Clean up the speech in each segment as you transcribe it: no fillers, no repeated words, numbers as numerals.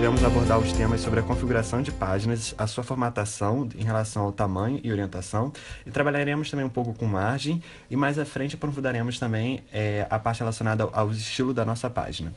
resolvemos abordar os temas sobre a configuração de páginas, a sua formatação em relação ao tamanho e orientação, e trabalharemos também um pouco com margem, e mais à frente aprofundaremos também a parte relacionada ao estilo da nossa página.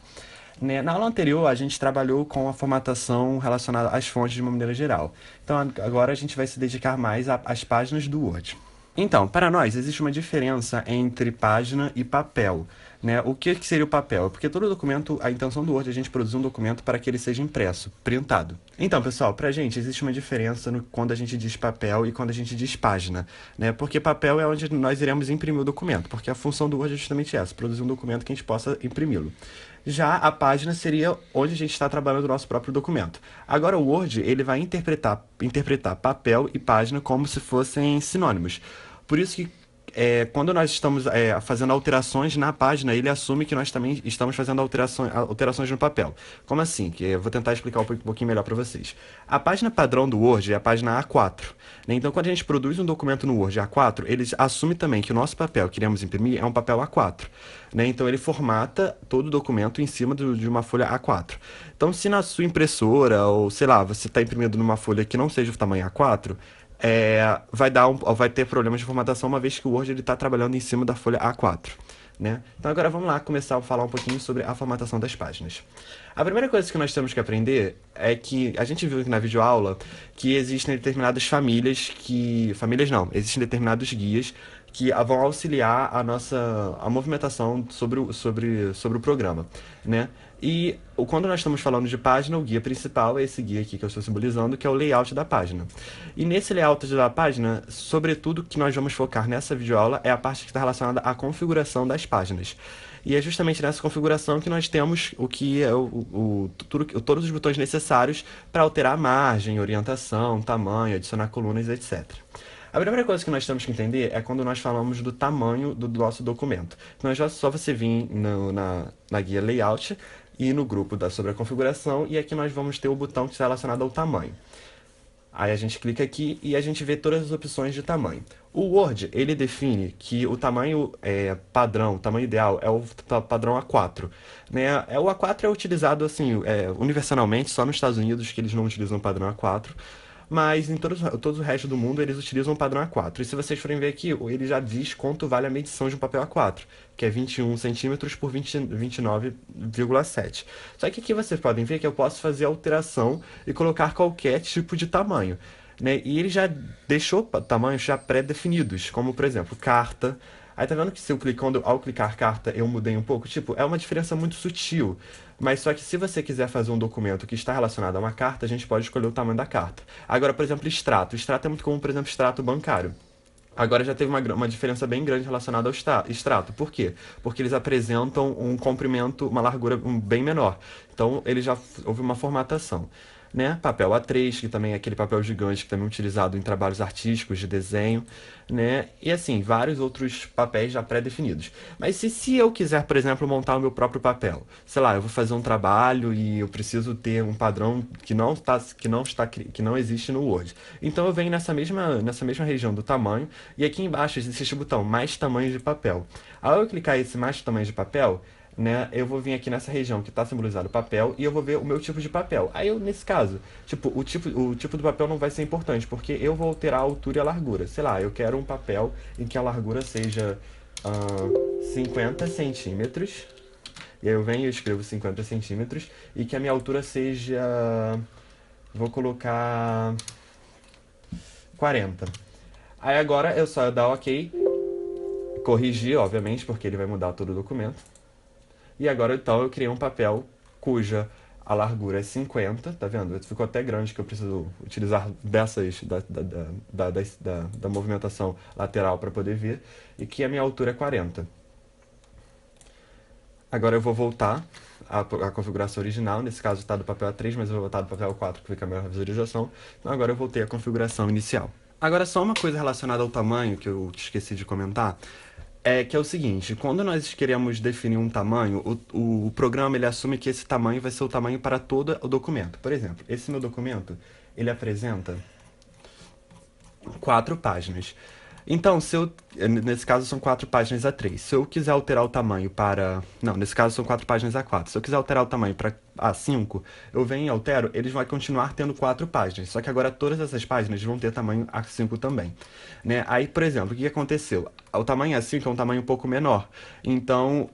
Na aula anterior, a gente trabalhou com a formatação relacionada às fontes de uma maneira geral. Então, agora a gente vai se dedicar mais às páginas do Word. Então, para nós, existe uma diferença entre página e papel. Né? O que seria o papel? Porque todo documento, a intenção do Word é a gente produzir um documento para que ele seja impresso, printado. Então, pessoal, para a gente existe uma diferença quando a gente diz papel e quando a gente diz página. Né? Porque papel é onde nós iremos imprimir o documento, porque a função do Word é justamente essa, produzir um documento que a gente possa imprimi-lo. Já a página seria onde a gente está trabalhando o nosso próprio documento. Agora o Word ele vai interpretar papel e página como se fossem sinônimos. Por isso que quando nós estamos fazendo alterações na página, ele assume que nós também estamos fazendo alterações no papel. Como assim? Que eu vou tentar explicar um pouquinho melhor para vocês. A página padrão do Word é a página A4. Né? Então, quando a gente produz um documento no Word A4, ele assume também que o nosso papel que iremos imprimir é um papel A4. Né? Então, ele formata todo o documento em cima de uma folha A4. Então, se na sua impressora, ou sei lá, você está imprimindo numa folha que não seja o tamanho A4, vai ter problemas de formatação, uma vez que o Word está trabalhando em cima da folha A4. Né? Então agora vamos lá começar a falar um pouquinho sobre a formatação das páginas. A primeira coisa que nós temos que aprender é que a gente viu aqui na videoaula que existem determinadas existem determinados guias que vão auxiliar a movimentação sobre o programa, né? E quando nós estamos falando de página, o guia principal é esse guia aqui que eu estou simbolizando, que é o layout da página. E nesse layout da página, sobretudo que nós vamos focar nessa videoaula é a parte que está relacionada à configuração das páginas. E é justamente nessa configuração que nós temos o que é todos os botões necessários para alterar a margem, orientação, tamanho, adicionar colunas, etc. A primeira coisa que nós temos que entender é quando nós falamos do tamanho do nosso documento. Então é só você vir na guia Layout e no grupo sobre a configuração, e aqui nós vamos ter o botão que está relacionado ao tamanho. Aí a gente clica aqui e a gente vê todas as opções de tamanho. O Word, ele define que o tamanho padrão, o tamanho ideal é o padrão A4. Né? O A4 é utilizado assim, universalmente, só nos Estados Unidos que eles não utilizam o padrão A4. Mas em todo o resto do mundo eles utilizam o padrão A4. E se vocês forem ver aqui, ele já diz quanto vale a medição de um papel A4, que é 21 centímetros por 29,7. Só que aqui vocês podem ver que eu posso fazer alteração e colocar qualquer tipo de tamanho. Né? E ele já deixou tamanhos já pré-definidos, como por exemplo, carta. Aí tá vendo que se eu ao clicar carta eu mudei um pouco? Tipo, é uma diferença muito sutil. Mas só que se você quiser fazer um documento que está relacionado a uma carta, a gente pode escolher o tamanho da carta. Agora, por exemplo, extrato. Extrato é muito comum, por exemplo, extrato bancário. Agora já teve uma diferença bem grande relacionada ao extrato. Por quê? Porque eles apresentam um comprimento, uma largura bem menor. Então, houve uma formatação. Né? Papel A3, que também é aquele papel gigante que também é utilizado em trabalhos artísticos de desenho, né? E assim, vários outros papéis já pré-definidos. Mas se eu quiser, por exemplo, montar o meu próprio papel, sei lá, eu vou fazer um trabalho e eu preciso ter um padrão que não existe no Word. Então eu venho nessa mesma região do tamanho e aqui embaixo existe este botão mais tamanhos de papel. Ao eu clicar esse mais tamanhos de papel, né, eu vou vir aqui nessa região que está simbolizado papel e eu vou ver o meu tipo de papel. Aí eu, nesse caso, o tipo do papel não vai ser importante, porque eu vou alterar a altura e a largura. Sei lá, eu quero um papel em que a largura seja 50 centímetros. E aí eu venho e escrevo 50 centímetros e que a minha altura seja... Vou colocar 40. Aí agora eu só dar OK, corrigir, obviamente, porque ele vai mudar todo o documento. E agora, então, eu criei um papel cuja a largura é 50, tá vendo? Ficou até grande que eu preciso utilizar dessas da movimentação lateral para poder ver. E que a minha altura é 40. Agora eu vou voltar à configuração original. Nesse caso está do papel A3, mas eu vou voltar do papel A4 que fica a melhor visualização. Então agora eu voltei à configuração inicial. Agora só uma coisa relacionada ao tamanho que eu esqueci de comentar. Que é o seguinte, quando nós queremos definir um tamanho, o programa ele assume que esse tamanho vai ser o tamanho para todo o documento. Por exemplo, esse meu documento, ele apresenta 4 páginas. Então, nesse caso são 4 páginas A3. Se eu quiser alterar o tamanho para. Não, nesse caso são 4 páginas A4. Se eu quiser alterar o tamanho para A5, eu venho e altero, eles vão continuar tendo 4 páginas. Só que agora todas essas páginas vão ter tamanho A5 também. Né? Aí, por exemplo, o que aconteceu? O tamanho A5 é um tamanho um pouco menor. Então,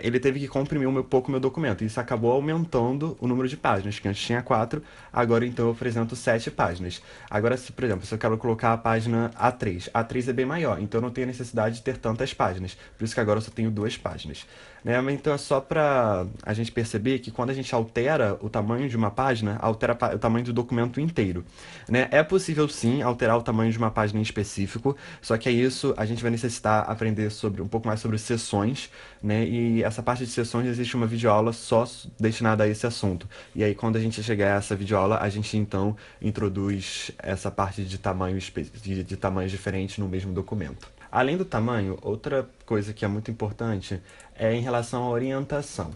ele teve que comprimir um pouco o meu documento. Isso acabou aumentando o número de páginas, que antes tinha 4, agora então eu apresento 7 páginas. Agora, se, por exemplo, se eu quero colocar a página A3, A3 é bem maior, então eu não tenho necessidade de ter tantas páginas. Por isso que agora eu só tenho 2 páginas. Né? Mas então é só para a gente perceber que quando a gente altera o tamanho de uma página, altera o tamanho do documento inteiro. Né? É possível sim alterar o tamanho de uma página em específico, só que é isso a gente vai necessitar aprender sobre um pouco mais sobre seções, né? E essa parte de sessões existe uma videoaula só destinada a esse assunto. E aí, quando a gente chegar a essa videoaula, a gente então introduz essa parte de de tamanhos diferentes no mesmo documento. Além do tamanho, outra coisa que é muito importante é em relação à orientação.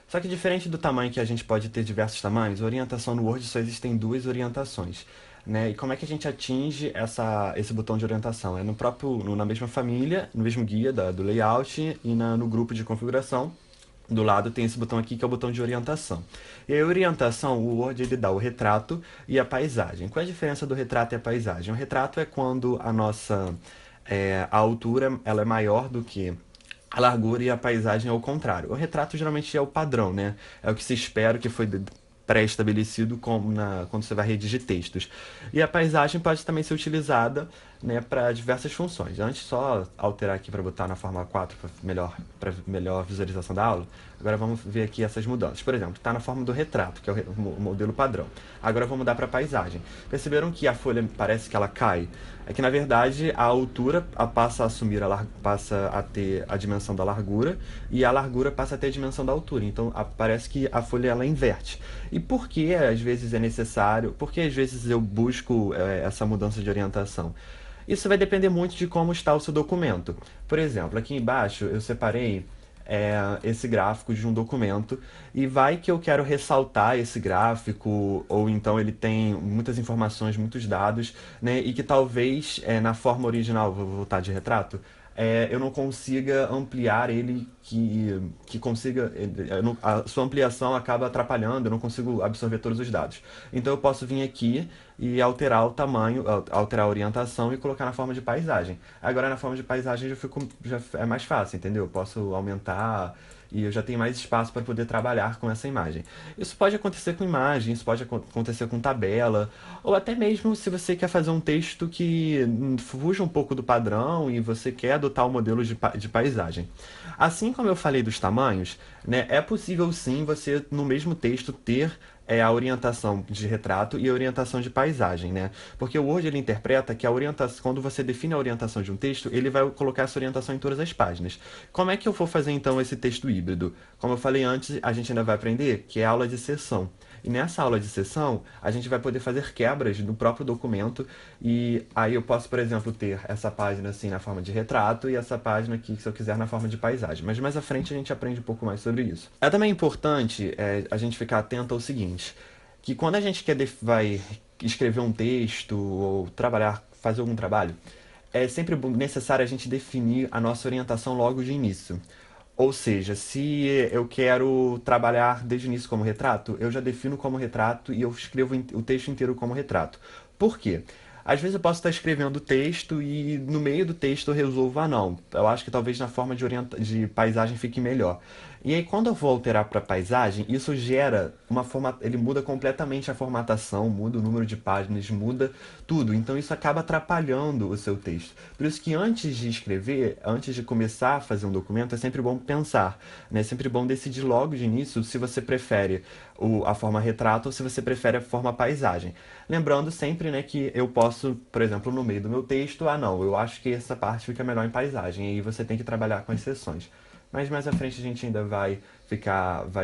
Só que diferente do tamanho que a gente pode ter diversos tamanhos, orientação no Word só existem 2 orientações. Né? E como é que a gente atinge esse botão de orientação? É na mesma família, no mesmo guia do layout e no grupo de configuração. Do lado tem esse botão aqui que é o botão de orientação. E a orientação, o Word ele dá o retrato e a paisagem. Qual é a diferença do retrato e a paisagem? O retrato é quando a altura ela é maior do que a largura e a paisagem é o contrário. O retrato geralmente é o padrão, né? É o que se espera, que foi pré-estabelecido quando você vai redigir textos. E a paisagem pode também ser utilizada, né, para diversas funções. Antes, só alterar aqui para botar na forma 4 para melhor visualização da aula. Agora vamos ver aqui essas mudanças. Por exemplo, está na forma do retrato, que é o modelo padrão. Agora eu vou mudar para paisagem. Perceberam que a folha parece que ela cai? É que na verdade a altura passa a ter a dimensão da largura e a largura passa a ter a dimensão da altura. Então parece que a folha ela inverte. E por que às vezes é necessário? Por que às vezes eu busco essa mudança de orientação? Isso vai depender muito de como está o seu documento. Por exemplo, aqui embaixo eu separei esse gráfico de um documento e vai que eu quero ressaltar esse gráfico ou então ele tem muitas informações, muitos dados, né, e que talvez na forma original, vou voltar de retrato, eu não consiga ampliar ele, que consiga, a sua ampliação acaba atrapalhando, eu não consigo absorver todos os dados. Então eu posso vir aqui e alterar o tamanho, alterar a orientação e colocar na forma de paisagem. Agora na forma de paisagem já é mais fácil, entendeu? Eu posso aumentar e eu já tenho mais espaço para poder trabalhar com essa imagem. Isso pode acontecer com imagem, isso pode acontecer com tabela, ou até mesmo se você quer fazer um texto que fuja um pouco do padrão e você quer adotar o modelo de paisagem. Assim como eu falei dos tamanhos, né, é possível sim você no mesmo texto ter a orientação de retrato e a orientação de paisagem, né? Porque o Word ele interpreta que quando você define a orientação de um texto, ele vai colocar essa orientação em todas as páginas. Como é que eu vou fazer então esse texto híbrido? Como eu falei antes, a gente ainda vai aprender que é aula de seção. E nessa aula de seção, a gente vai poder fazer quebras no próprio documento e aí eu posso, por exemplo, ter essa página assim na forma de retrato e essa página aqui, se eu quiser, na forma de paisagem. Mas mais à frente a gente aprende um pouco mais sobre isso. É também importante a gente ficar atento ao seguinte, que quando a gente vai escrever um texto ou fazer algum trabalho, é sempre necessário a gente definir a nossa orientação logo de início. Ou seja, se eu quero trabalhar desde o início como retrato, eu já defino como retrato e eu escrevo o texto inteiro como retrato. Por quê? Às vezes eu posso estar escrevendo o texto e no meio do texto eu resolvo, não, eu acho que talvez na forma de paisagem fique melhor. E aí quando eu vou alterar para paisagem, isso gera ele muda completamente a formatação, muda o número de páginas, muda tudo. Então isso acaba atrapalhando o seu texto. Por isso que antes de escrever, antes de começar a fazer um documento, é sempre bom pensar, né? É sempre bom decidir logo de início se você prefere a forma retrato ou se você prefere a forma paisagem. Lembrando sempre, né, que eu posso, por exemplo, no meio do meu texto, não, eu acho que essa parte fica melhor em paisagem, e aí você tem que trabalhar com exceções. Mas mais à frente a gente ainda vai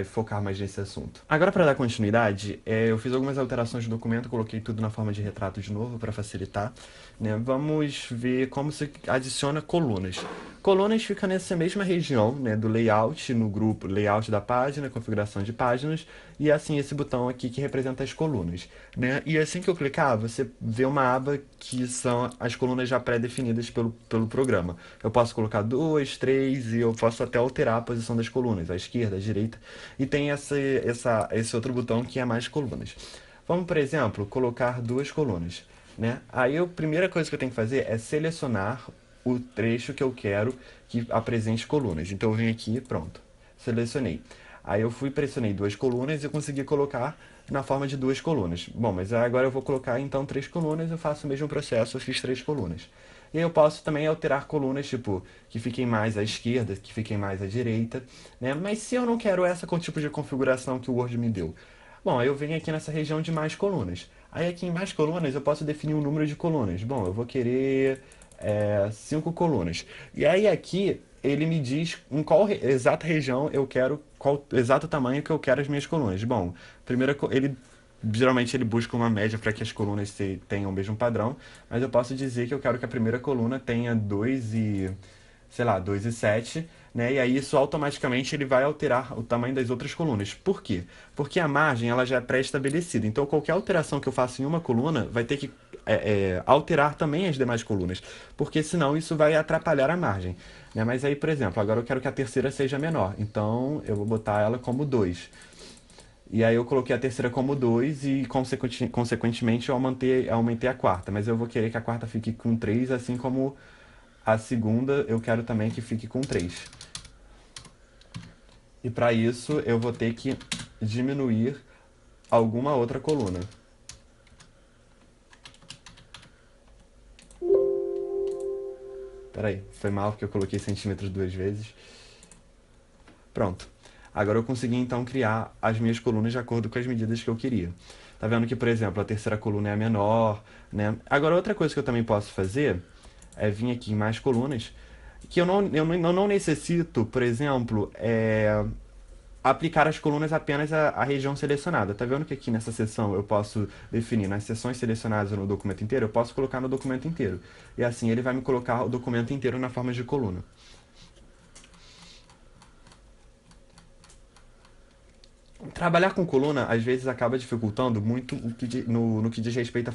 focar mais nesse assunto. Agora, para dar continuidade, eu fiz algumas alterações no documento, coloquei tudo na forma de retrato de novo para facilitar, né? Vamos ver como se adiciona colunas. Colunas fica nessa mesma região, né, do layout, no grupo layout da página, configuração de páginas, e assim esse botão aqui que representa as colunas, né? E assim que eu clicar, você vê uma aba que são as colunas já pré-definidas pelo programa. Eu posso colocar duas, três, e eu posso até alterar a posição das colunas, à esquerda, à direita, e tem esse outro botão que é mais colunas. Vamos, por exemplo, colocar duas colunas, né? Aí a primeira coisa que eu tenho que fazer é selecionar o trecho que eu quero que apresente colunas. Então eu vim aqui, pronto, selecionei. Aí eu fui, pressionei duas colunas e consegui colocar na forma de duas colunas. Bom, mas agora eu vou colocar então três colunas, eu faço o mesmo processo, eu fiz três colunas. E aí eu posso também alterar colunas, tipo, que fiquem mais à esquerda, que fiquem mais à direita, né? Mas se eu não quero essa com o tipo de configuração que o Word me deu, bom, aí eu venho aqui nessa região de mais colunas. Aí aqui em mais colunas eu posso definir um número de colunas. Bom, eu vou querer cinco colunas. E aí aqui ele me diz em qual exata região eu quero, qual exato tamanho que eu quero as minhas colunas. Bom, primeiro ele geralmente ele busca uma média para que as colunas tenham o mesmo padrão, mas eu posso dizer que eu quero que a primeira coluna tenha 2 e, sei lá, 2 e 7, né? E aí isso automaticamente ele vai alterar o tamanho das outras colunas. Por quê? Porque a margem ela já é pré-estabelecida. Então qualquer alteração que eu faça em uma coluna vai ter que alterar também as demais colunas, porque senão isso vai atrapalhar a margem, né? Mas aí, por exemplo, agora eu quero que a terceira seja menor, então eu vou botar ela como 2. E aí eu coloquei a terceira como 2 e consequentemente aumentei a quarta. Mas eu vou querer que a quarta fique com 3, assim como a segunda eu quero também que fique com 3. E para isso eu vou ter que diminuir alguma outra coluna. Peraí, foi mal porque eu coloquei centímetros duas vezes. Pronto. Agora eu consegui então criar as minhas colunas de acordo com as medidas que eu queria. Tá vendo que, por exemplo, a terceira coluna é a menor, né? Agora outra coisa que eu também posso fazer é vir aqui em mais colunas, que eu não necessito, por exemplo, aplicar as colunas apenas à região selecionada. Tá vendo que aqui nessa seção eu posso definir nas seções selecionadas no documento inteiro, eu posso colocar no documento inteiro. E assim ele vai me colocar o documento inteiro na forma de coluna. Trabalhar com coluna às vezes acaba dificultando muito no que diz respeito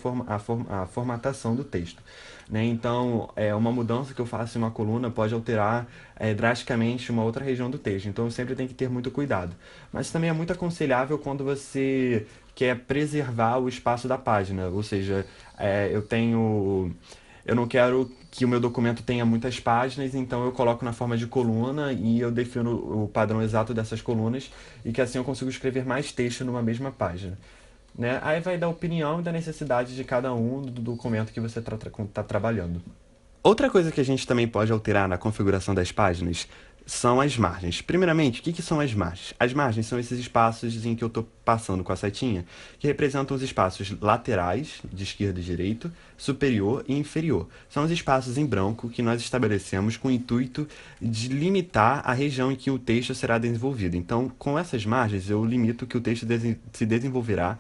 à formatação do texto, né? Então, uma mudança que eu faço em uma coluna pode alterar drasticamente uma outra região do texto. Então, eu sempre tenho que ter muito cuidado. Mas também é muito aconselhável quando você quer preservar o espaço da página, ou seja, eu não quero que o meu documento tenha muitas páginas, então eu coloco na forma de coluna e eu defino o padrão exato dessas colunas e que assim eu consigo escrever mais texto numa mesma página, né? Aí vai da opinião e da necessidade de cada um do documento que você está trabalhando. Outra coisa que a gente também pode alterar na configuração das páginas são as margens. Primeiramente, o que são as margens? As margens são esses espaços em que eu estou passando com a setinha, que representam os espaços laterais, de esquerda e direito, superior e inferior. São os espaços em branco que nós estabelecemos com o intuito de limitar a região em que o texto será desenvolvido. Então, com essas margens, eu limito que o texto se desenvolverá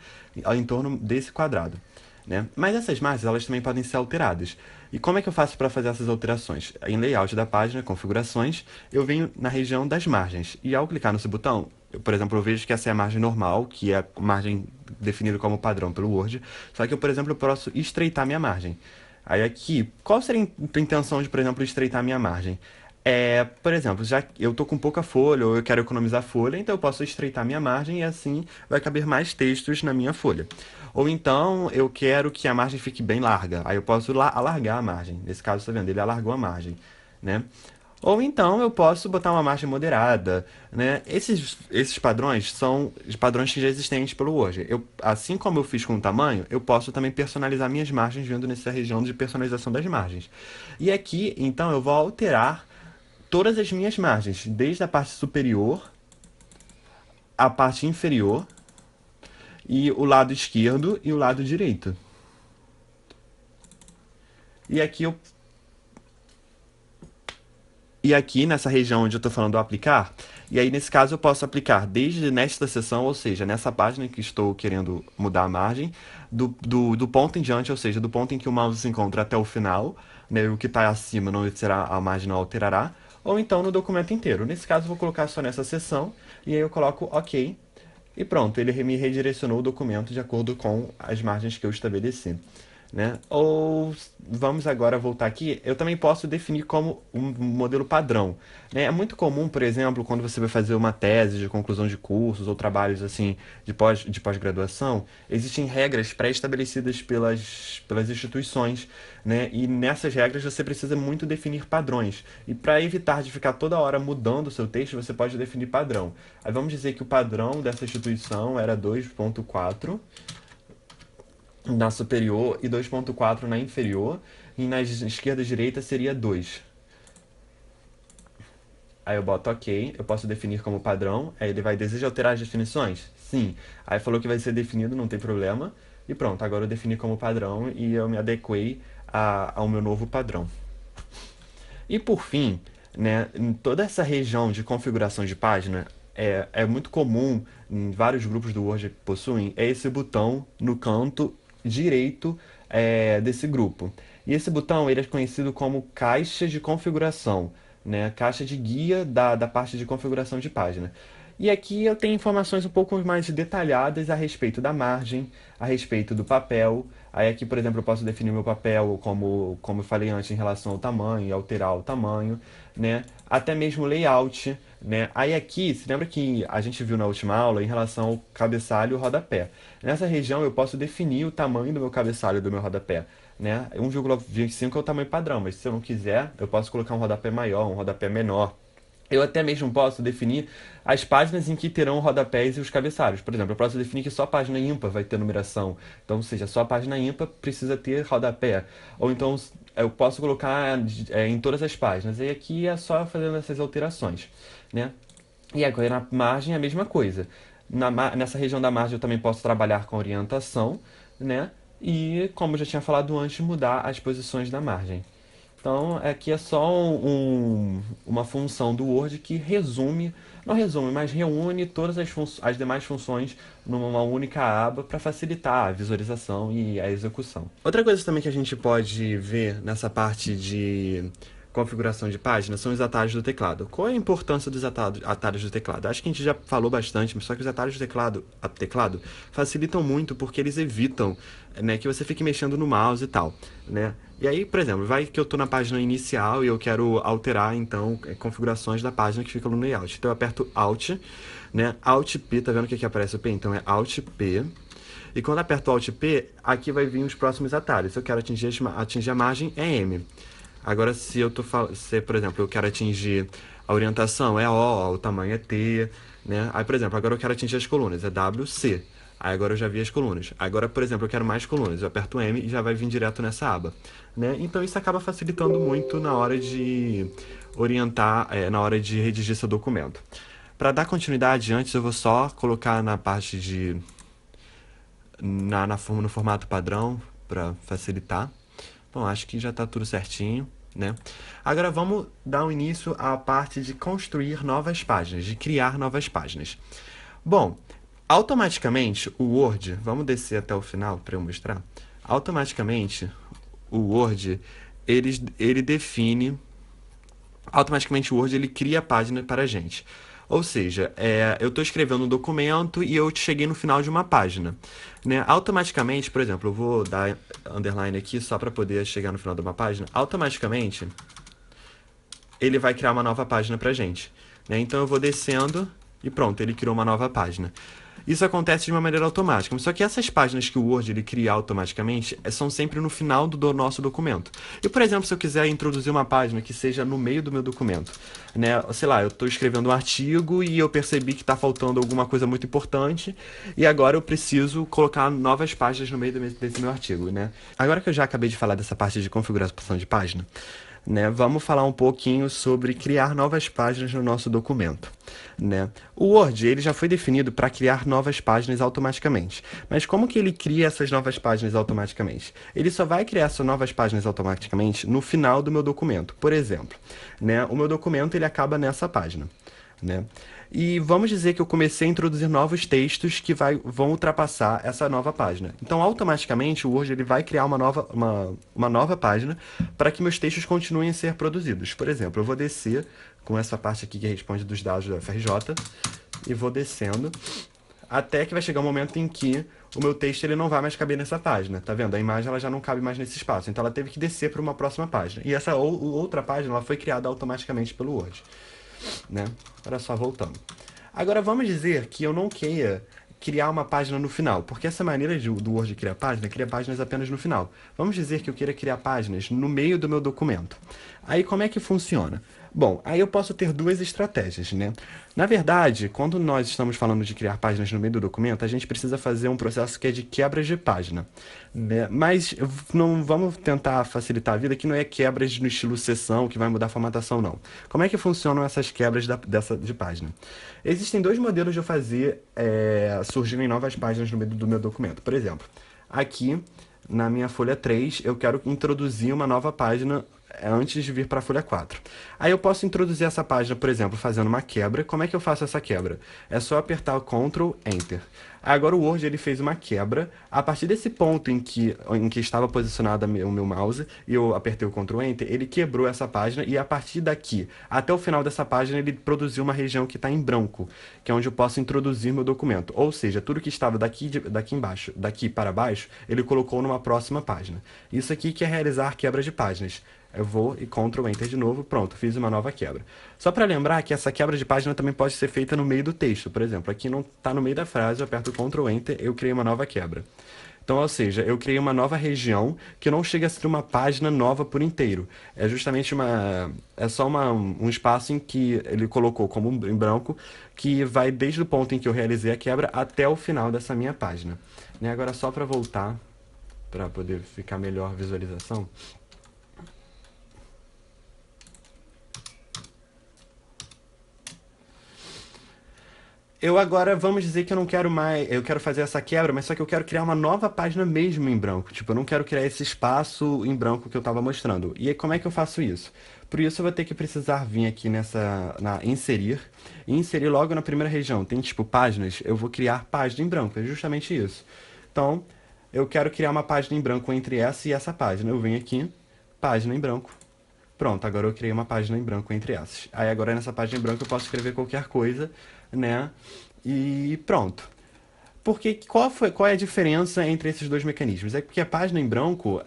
em torno desse quadrado, né? Mas essas margens elas também podem ser alteradas. E como é que eu faço para fazer essas alterações? Em layout da página, configurações, eu venho na região das margens. E ao clicar nesse botão, por exemplo, eu vejo que essa é a margem normal, que é a margem definida como padrão pelo Word. Só que eu, por exemplo, eu posso estreitar minha margem. Aí aqui, qual seria a intenção de, por exemplo, estreitar minha margem? Por exemplo, já eu tô com pouca folha ou eu quero economizar folha, então eu posso estreitar minha margem e assim vai caber mais textos na minha folha. Ou então eu quero que a margem fique bem larga, aí eu posso alargar a margem. Nesse caso, tá vendo? Ele alargou a margem, né? Ou então eu posso botar uma margem moderada, né? Esses padrões são os padrões que já existentes pelo Word. Assim como eu fiz com o tamanho, eu posso também personalizar minhas margens vindo nessa região de personalização das margens. E aqui, então, eu vou alterar todas as minhas margens, desde a parte superior, a parte inferior, e o lado esquerdo e o lado direito. E aqui eu E aqui nessa região onde eu estou falando do aplicar, E aí, nesse caso, eu posso aplicar desde nesta seção, ou seja, nessa página que estou querendo mudar a margem, do ponto em diante, ou seja, do ponto em que o mouse se encontra até o final, né, o que está acima não será, a margem não alterará, ou então no documento inteiro. Nesse caso, eu vou colocar só nessa seção, e aí eu coloco OK, e pronto, ele me redirecionou o documento de acordo com as margens que eu estabeleci. Né? Ou vamos agora voltar aqui, eu também posso definir como um modelo padrão. Né? É muito comum, por exemplo, quando você vai fazer uma tese de conclusão de cursos ou trabalhos assim de pós-graduação, existem regras pré-estabelecidas pelas instituições, né? E nessas regras você precisa muito definir padrões. E para evitar de ficar toda hora mudando o seu texto, você pode definir padrão. Aí vamos dizer que o padrão dessa instituição era 2.4 na superior e 2.4 na inferior, e na esquerda e direita seria 2. Aí eu boto OK, eu posso definir como padrão, aí ele vai desejar alterar as definições? Sim. Aí falou que vai ser definido, não tem problema, e pronto, agora eu defini como padrão e eu me adequei ao meu novo padrão. E por fim, né, em toda essa região de configuração de página, é muito comum, em vários grupos do Word que possuem, é esse botão no canto direito desse grupo. E esse botão ele é conhecido como caixa de configuração, né? Caixa de guia da parte de configuração de página. E aqui eu tenho informações um pouco mais detalhadas a respeito da margem, a respeito do papel. Aí aqui, por exemplo, eu posso definir meu papel como eu falei antes, em relação ao tamanho, alterar o tamanho, né? Até mesmo layout, né? Aí aqui, se lembra que a gente viu na última aula em relação ao cabeçalho e o rodapé. Nessa região eu posso definir o tamanho do meu cabeçalho e do meu rodapé. Né? 1,25 é o tamanho padrão, mas se eu não quiser, eu posso colocar um rodapé maior, um rodapé menor. Eu até mesmo posso definir as páginas em que terão rodapés e os cabeçalhos. Por exemplo, eu posso definir que só a página ímpar vai ter numeração. Então, ou seja, só a página ímpar precisa ter rodapé. Ou então, eu posso colocar em todas as páginas. E aqui é só fazendo essas alterações, né? E agora na margem é a mesma coisa. Nessa região da margem eu também posso trabalhar com orientação, né? E, como eu já tinha falado antes, mudar as posições da margem. Então, aqui é só uma função do Word que resume, não resume, mas reúne todas as demais funções numa única aba para facilitar a visualização e a execução. Outra coisa também que a gente pode ver nessa parte de configuração de página são os atalhos do teclado. Qual é a importância dos atalhos do teclado? Acho que a gente já falou bastante, mas só que os atalhos do teclado facilitam muito porque eles evitam, né, que você fique mexendo no mouse e tal, né? E aí, por exemplo, vai que eu estou na página inicial e eu quero alterar, então, configurações da página que fica no layout. Então eu aperto Alt, né? Alt P, tá vendo que aqui aparece o P? Então é Alt P. E quando eu aperto Alt P, aqui vai vir os próximos atalhos. Se eu quero atingir a margem, é M. Agora, se, por exemplo, eu quero atingir a orientação, é O, o tamanho é T, né? Aí, por exemplo, agora eu quero atingir as colunas, é WC. Aí agora eu já vi as colunas. Agora, por exemplo, eu quero mais colunas. Eu aperto M e já vai vir direto nessa aba, né? Então isso acaba facilitando muito na hora de orientar, na hora de redigir seu documento. Para dar continuidade, antes eu vou só colocar na parte de no formato padrão para facilitar. Bom, acho que já está tudo certinho, né? Agora vamos dar um início à parte de construir novas páginas, de criar novas páginas. Bom, automaticamente o Word, vamos descer até o final para eu mostrar. Automaticamente o Word ele define, automaticamente o Word ele cria a página para a gente. Ou seja, eu estou escrevendo um documento e eu cheguei no final de uma página, né? Automaticamente, por exemplo, eu vou dar underline aqui só para poder chegar no final de uma página. Automaticamente, ele vai criar uma nova página para a gente, né? Então eu vou descendo e pronto, ele criou uma nova página. Isso acontece de uma maneira automática, só que essas páginas que o Word ele cria automaticamente são sempre no final do nosso documento. E, por exemplo, se eu quiser introduzir uma página que seja no meio do meu documento, né? Sei lá, eu estou escrevendo um artigo e eu percebi que está faltando alguma coisa muito importante e agora eu preciso colocar novas páginas no meio desse meu artigo, né? Agora que eu já acabei de falar dessa parte de configuração de página, né, vamos falar um pouquinho sobre criar novas páginas no nosso documento, né? O Word ele já foi definido para criar novas páginas automaticamente. Mas como que ele cria essas novas páginas automaticamente? Ele só vai criar essas novas páginas automaticamente no final do meu documento. Por exemplo, né, o meu documento ele acaba nessa página, né? E vamos dizer que eu comecei a introduzir novos textos que vão ultrapassar essa nova página. Então, automaticamente, o Word ele vai criar uma nova página para que meus textos continuem a ser produzidos. Por exemplo, eu vou descer com essa parte aqui que responde dos dados da FRJ e vou descendo até que vai chegar um momento em que o meu texto ele não vai mais caber nessa página, tá vendo? A imagem ela já não cabe mais nesse espaço, então ela teve que descer para uma próxima página. E essa outra página ela foi criada automaticamente pelo Word, né? Olha só, voltando. Agora vamos dizer que eu não queira criar uma página no final, porque essa maneira do Word criar página, cria páginas apenas no final. Vamos dizer que eu queira criar páginas no meio do meu documento. Aí como é que funciona? Bom, aí eu posso ter duas estratégias, né? Na verdade, quando nós estamos falando de criar páginas no meio do documento, a gente precisa fazer um processo que é de quebras de página, né? Mas não vamos tentar facilitar a vida que não é quebras no estilo seção que vai mudar a formatação, não. Como é que funcionam essas quebras de página? Existem dois modelos de eu fazer surgirem novas páginas no meio do meu documento. Por exemplo, aqui na minha folha 3, eu quero introduzir uma nova página antes de vir para a folha 4. Aí eu posso introduzir essa página, por exemplo, fazendo uma quebra. Como é que eu faço essa quebra? É só apertar o Ctrl Enter. Agora o Word ele fez uma quebra a partir desse ponto em que estava posicionado o meu mouse e eu apertei o Ctrl Enter, ele quebrou essa página e a partir daqui até o final dessa página ele produziu uma região que está em branco, que é onde eu posso introduzir meu documento. Ou seja, tudo que estava daqui para baixo, ele colocou numa próxima página. Isso aqui que é realizar quebra de páginas. Eu vou e Ctrl Enter de novo, pronto, fiz uma nova quebra. Só para lembrar que essa quebra de página também pode ser feita no meio do texto. Por exemplo, aqui não está no meio da frase, eu aperto Ctrl Enter, eu criei uma nova quebra. Então, ou seja, eu criei uma nova região que não chega a ser uma página nova por inteiro. É justamente um espaço em que ele colocou como em branco, que vai desde o ponto em que eu realizei a quebra até o final dessa minha página. Né? Agora, só para voltar, para poder ficar melhor a visualização. Eu agora, vamos dizer que eu não quero mais, eu quero fazer essa quebra, mas só que eu quero criar uma nova página mesmo em branco. Tipo, eu não quero criar esse espaço em branco que eu estava mostrando. E aí, como é que eu faço isso? Por isso eu vou ter que precisar vir aqui na inserir, e inserir logo na primeira região. Tem tipo páginas, eu vou criar página em branco, é justamente isso. Então, eu quero criar uma página em branco entre essa e essa página. Eu venho aqui, página em branco. Pronto, agora eu criei uma página em branco entre essas. Aí agora nessa página em branco eu posso escrever qualquer coisa, né? E pronto. Porque qual é a diferença entre esses dois mecanismos? É porque a página em branco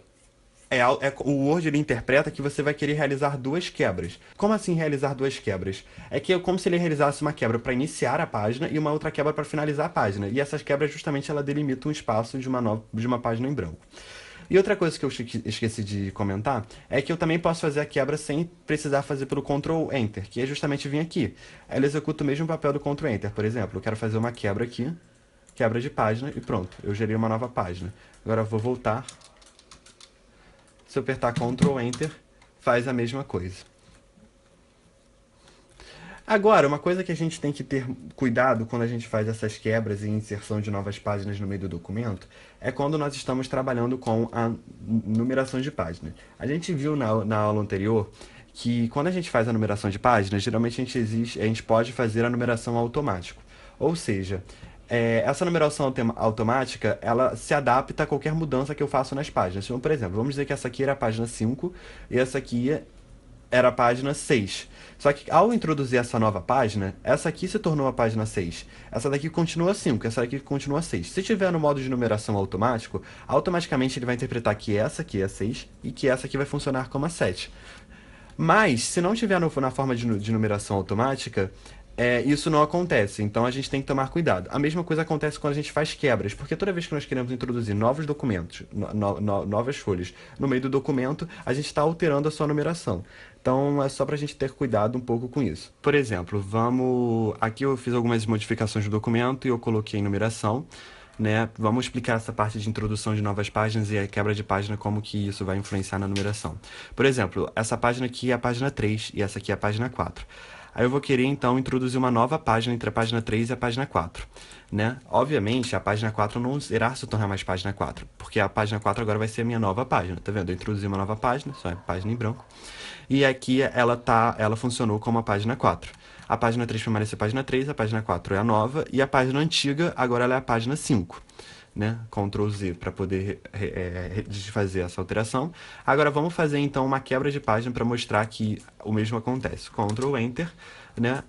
o Word ele interpreta que você vai querer realizar duas quebras. Como assim realizar duas quebras? É que é como se ele realizasse uma quebra para iniciar a página e uma outra quebra para finalizar a página. E essas quebras justamente ela delimita um espaço de uma página em branco. E outra coisa que eu esqueci de comentar é que eu também posso fazer a quebra sem precisar fazer pelo Ctrl Enter, que é justamente vir aqui. Ela executa o mesmo papel do Ctrl Enter. Por exemplo, eu quero fazer uma quebra aqui, quebra de página e pronto, eu gerei uma nova página. Agora eu vou voltar. Se eu apertar Ctrl Enter, faz a mesma coisa. Agora, uma coisa que a gente tem que ter cuidado quando a gente faz essas quebras e inserção de novas páginas no meio do documento é quando nós estamos trabalhando com a numeração de páginas. A gente viu na aula anterior que quando a gente faz a numeração de páginas, geralmente a gente pode fazer a numeração automática. Ou seja, essa numeração automática, ela se adapta a qualquer mudança que eu faço nas páginas. Então, por exemplo, vamos dizer que essa aqui era a página 5 e essa aqui era a página 6. Só que ao introduzir essa nova página, essa aqui se tornou a página 6. Essa daqui continua 5, essa daqui continua 6. Se tiver no modo de numeração automático, automaticamente ele vai interpretar que essa aqui é a 6 e que essa aqui vai funcionar como a 7. Mas, se não tiver na forma de numeração automática, isso não acontece. Então a gente tem que tomar cuidado. A mesma coisa acontece quando a gente faz quebras, porque toda vez que nós queremos introduzir novos documentos, novas folhas no meio do documento, a gente está alterando a sua numeração. Então é só para a gente ter cuidado um pouco com isso. Por exemplo, aqui eu fiz algumas modificações do documento e eu coloquei numeração. Né? Vamos explicar essa parte de introdução de novas páginas e a quebra de página, como que isso vai influenciar na numeração. Por exemplo, essa página aqui é a página 3 e essa aqui é a página 4. Aí eu vou querer, então, introduzir uma nova página entre a página 3 e a página 4. Né? Obviamente, a página 4 não irá se tornar mais página 4, porque a página 4 agora vai ser a minha nova página. Tá vendo? Eu introduzi uma nova página, só é página em branco. E aqui ela funcionou como a página 4. A página 3 permanece a página 3, a página 4 é a nova, e a página antiga agora ela é a página 5. Né? Ctrl Z para poder desfazer essa alteração. Agora vamos fazer então uma quebra de página para mostrar que o mesmo acontece. Ctrl Enter, né?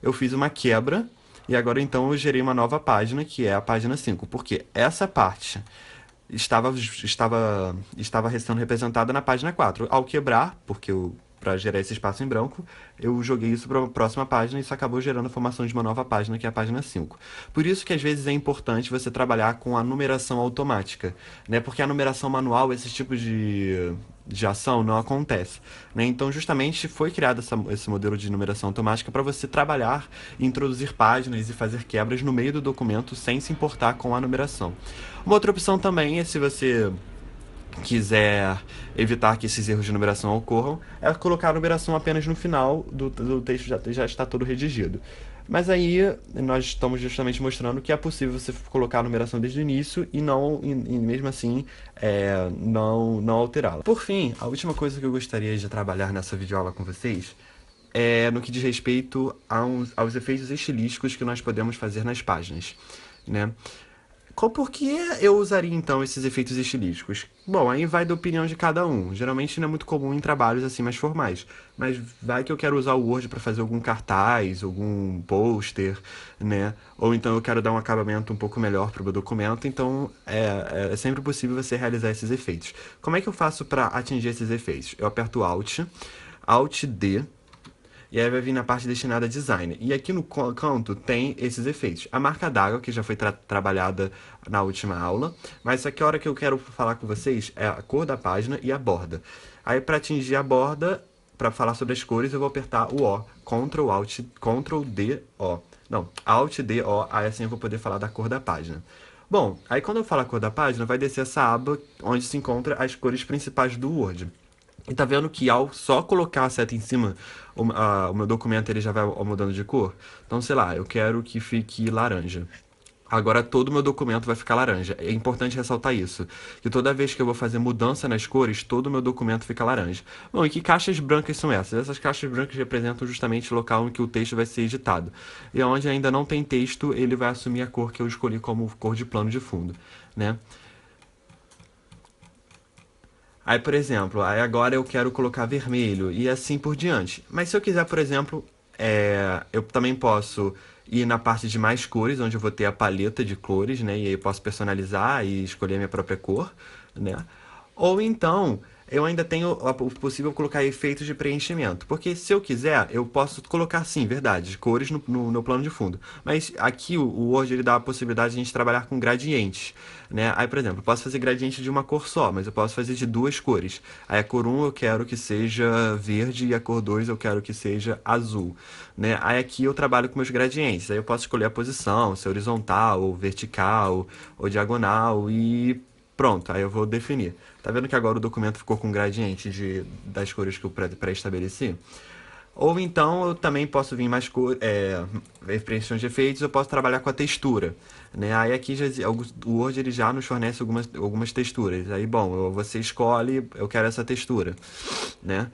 Eu fiz uma quebra e agora então eu gerei uma nova página que é a página 5, porque essa parte estava sendo representada na página 4. Ao quebrar, porque eu para gerar esse espaço em branco, eu joguei isso para a próxima página e isso acabou gerando a formação de uma nova página, que é a página 5. Por isso que às vezes é importante você trabalhar com a numeração automática, né? Porque a numeração manual, esse tipo de ação não acontece, né? Então justamente foi criado esse modelo de numeração automática para você trabalhar, introduzir páginas e fazer quebras no meio do documento sem se importar com a numeração. Uma outra opção também é, se você quiser evitar que esses erros de numeração ocorram, é colocar a numeração apenas no final do texto, já está todo redigido. Mas aí nós estamos justamente mostrando que é possível você colocar a numeração desde o início e não e mesmo assim não alterá-la. Por fim, a última coisa que eu gostaria de trabalhar nessa videoaula com vocês é no que diz respeito aos efeitos estilísticos que nós podemos fazer nas páginas, né? Por que eu usaria então esses efeitos estilísticos? Bom, aí vai da opinião de cada um. Geralmente não é muito comum em trabalhos assim mais formais, mas vai que eu quero usar o Word para fazer algum cartaz, algum pôster, né? Ou então eu quero dar um acabamento um pouco melhor para o meu documento, então é sempre possível você realizar esses efeitos. Como é que eu faço para atingir esses efeitos? Eu aperto Alt D, e aí vai vir na parte destinada a design. E aqui no canto tem esses efeitos. A marca d'água, que já foi trabalhada na última aula. Mas aqui a hora que eu quero falar com vocês é a cor da página e a borda. Aí para atingir a borda, para falar sobre as cores, eu vou apertar o O. Ctrl D, O. Não, Alt D, O. Aí assim eu vou poder falar da cor da página. Bom, aí quando eu falo a cor da página, vai descer essa aba onde se encontra as cores principais do Word. E tá vendo que ao só colocar a seta em cima, o meu documento ele já vai mudando de cor? Então, sei lá, eu quero que fique laranja. Agora todo o meu documento vai ficar laranja. É importante ressaltar isso, que toda vez que eu vou fazer mudança nas cores, todo o meu documento fica laranja. Bom, e que caixas brancas são essas? Essas caixas brancas representam justamente o local em que o texto vai ser editado. E onde ainda não tem texto, ele vai assumir a cor que eu escolhi como cor de plano de fundo, né? Aí, por exemplo, aí agora eu quero colocar vermelho e assim por diante. Mas se eu quiser, por exemplo, eu também posso ir na parte de mais cores, onde eu vou ter a paleta de cores, né? E aí eu posso personalizar e escolher a minha própria cor, né? Ou então, eu ainda tenho o possível colocar efeitos de preenchimento. Porque se eu quiser, eu posso colocar sim, verdade, cores no plano de fundo. Mas aqui o Word ele dá a possibilidade de a gente trabalhar com gradientes, né? Aí, por exemplo, eu posso fazer gradiente de uma cor só, mas eu posso fazer de duas cores. Aí a cor um eu quero que seja verde e a cor 2 eu quero que seja azul, né? Aí aqui eu trabalho com meus gradientes. Aí eu posso escolher a posição, se é horizontal, ou vertical, ou diagonal e pronto, aí eu vou definir. Tá vendo que agora o documento ficou com gradiente das cores que eu pré-estabeleci? Ou então eu também posso vir mais preencheção de efeitos, eu posso trabalhar com a textura, né? Aí aqui o Word ele já nos fornece algumas texturas. Aí, bom, você escolhe, eu quero essa textura, né?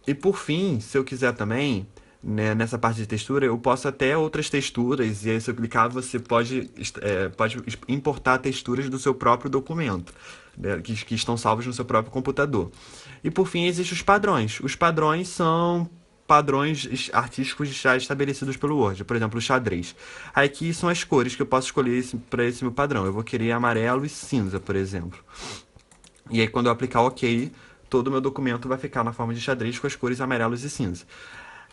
E por fim, se eu quiser também, né, nessa parte de textura, eu posso até outras texturas, e aí se eu clicar, você pode importar texturas do seu próprio documento, né, que estão salvos no seu próprio computador. E por fim, existem os padrões. Os padrões são padrões artísticos já estabelecidos pelo Word, por exemplo, o xadrez. Aqui são as cores que eu posso escolher para esse meu padrão. Eu vou querer amarelo e cinza, por exemplo. E aí, quando eu aplicar OK, todo o meu documento vai ficar na forma de xadrez com as cores amarelos e cinza.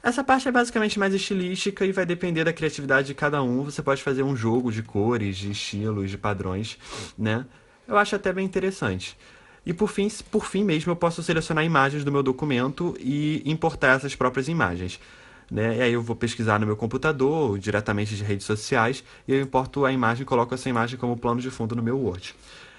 Essa parte é basicamente mais estilística e vai depender da criatividade de cada um. Você pode fazer um jogo de cores, de estilos, de padrões, né? Eu acho até bem interessante. E por fim mesmo, eu posso selecionar imagens do meu documento e importar essas próprias imagens, né? E aí eu vou pesquisar no meu computador, diretamente de redes sociais, e eu importo a imagem e coloco essa imagem como plano de fundo no meu Word.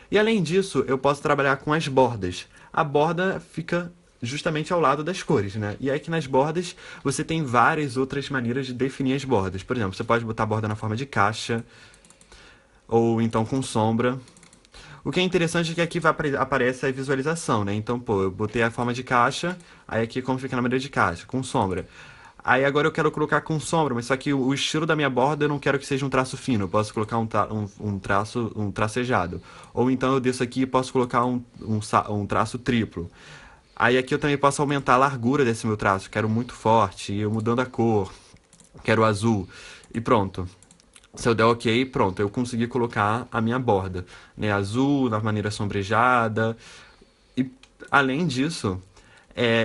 E além disso, eu posso trabalhar com as bordas. A borda fica justamente ao lado das cores, né? E aí que nas bordas você tem várias outras maneiras de definir as bordas. Por exemplo, você pode botar a borda na forma de caixa, ou então com sombra. O que é interessante é que aqui aparece a visualização, né? Então, pô, eu botei a forma de caixa, aí aqui como fica na maneira de caixa, com sombra. Aí agora eu quero colocar com sombra, mas só que o estilo da minha borda eu não quero que seja um traço fino. Eu posso colocar um tracejado. Ou então eu desço aqui e posso colocar um traço triplo. Aí aqui eu também posso aumentar a largura desse meu traço. Quero muito forte, eu mudando a cor. Quero azul. E pronto. Se eu der ok, pronto, eu consegui colocar a minha borda, né? Azul, na maneira sombreada. E além disso,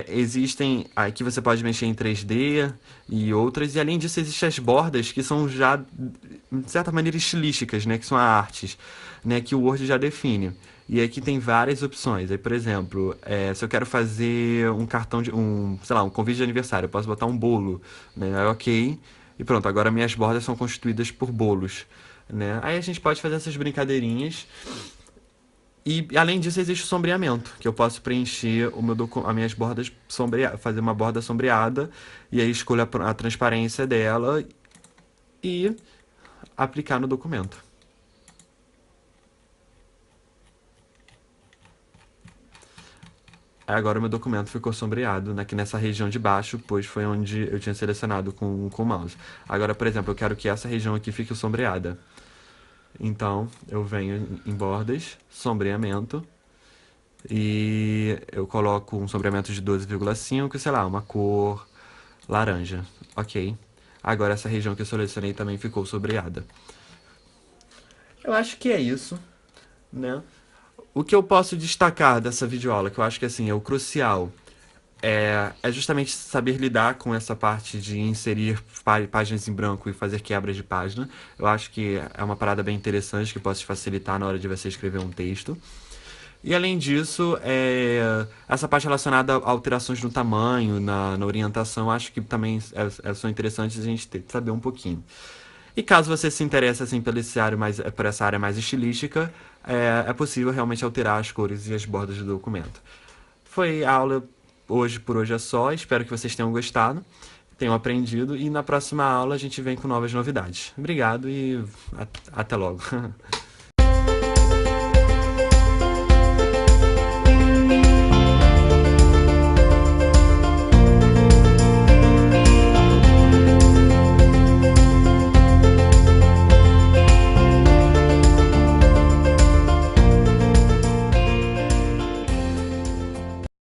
existem. Aqui você pode mexer em 3D e outras. E além disso, existem as bordas que são já, de certa maneira, estilísticas, né? Que são artes, né? Que o Word já define. E aqui tem várias opções. Aí, por exemplo, se eu quero fazer um cartão de. Sei lá, um convite de aniversário, eu posso botar um bolo, né? Aí, ok. E pronto, agora minhas bordas são constituídas por bolos, né? Aí a gente pode fazer essas brincadeirinhas. E além disso existe o sombreamento, que eu posso preencher as minhas bordas fazer uma borda sombreada e aí escolho a transparência dela e aplicar no documento. Aí agora o meu documento ficou sombreado aqui nessa região de baixo, pois foi onde eu tinha selecionado com o mouse. Agora, por exemplo, eu quero que essa região aqui fique sombreada. Então, eu venho em bordas, sombreamento, e eu coloco um sombreamento de 12,5, sei lá, uma cor laranja. Ok. Agora essa região que eu selecionei também ficou sombreada. Eu acho que é isso, né? O que eu posso destacar dessa videoaula, que eu acho que assim é o crucial, é justamente saber lidar com essa parte de inserir páginas em branco e fazer quebras de página. Eu acho que é uma parada bem interessante que pode te facilitar na hora de você escrever um texto. E além disso, essa parte relacionada a alterações no tamanho, na orientação, acho que também são interessantes a gente saber um pouquinho. E caso você se interesse assim, por essa área mais estilística, é possível realmente alterar as cores e as bordas do documento. Foi a aula por hoje é só. Espero que vocês tenham gostado, tenham aprendido e na próxima aula a gente vem com novas novidades. Obrigado e até logo.